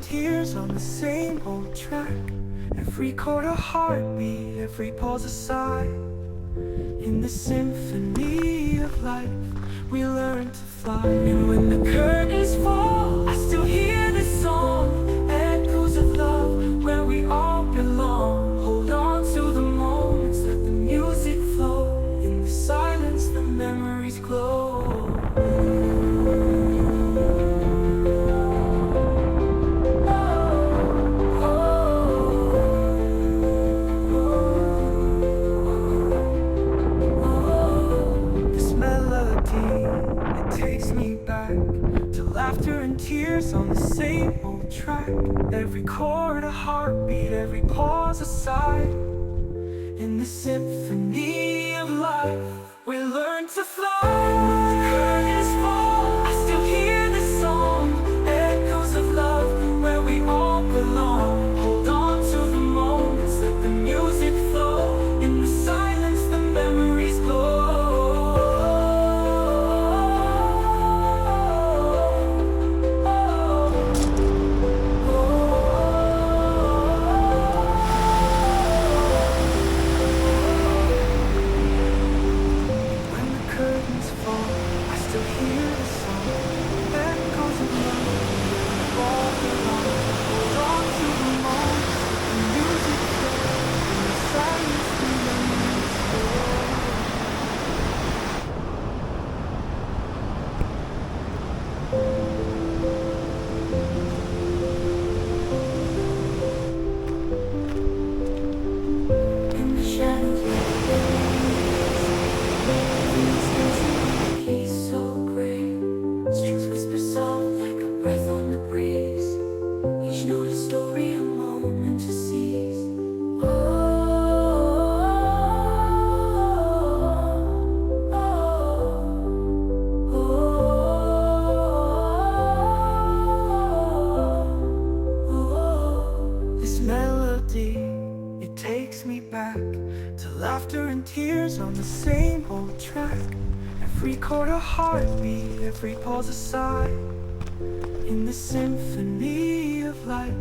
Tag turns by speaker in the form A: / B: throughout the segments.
A: and tears on the same old track. Every chord a heartbeat, every pause a sigh. In the symphony of life, we learn to fly. And when the curtains fall, I still hear the song, echoes of love, where we all belong. Hold on to the moments, let the music flow. In the silence, the memories glow. Tears on the same old track. Every chord a heartbeat, every pause a sigh. In the symphony of life, we learn to fly. The curtains fall, I still hear the song, echoes of love, where we all belong. Hold on to the moments, let the music flow. In the silence, the memories glow. Every chord a heartbeat, every pause a sigh. In the symphony of life,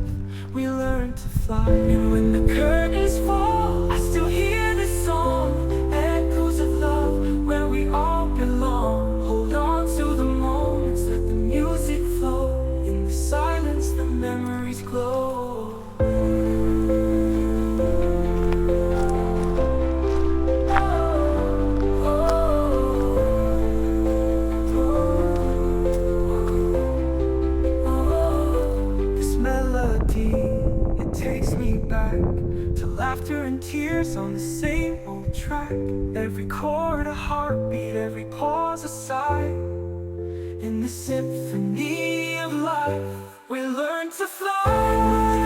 A: we learn to fly. And when the curtains fall, I still hear the song, echoes of love, where we all belong. Hold on to the moments, let the music flow. In the silence, the memories glow. Laughter and tears on the same old track. Every chord a heartbeat, every pause a sigh. In the symphony of life, we learn to fly.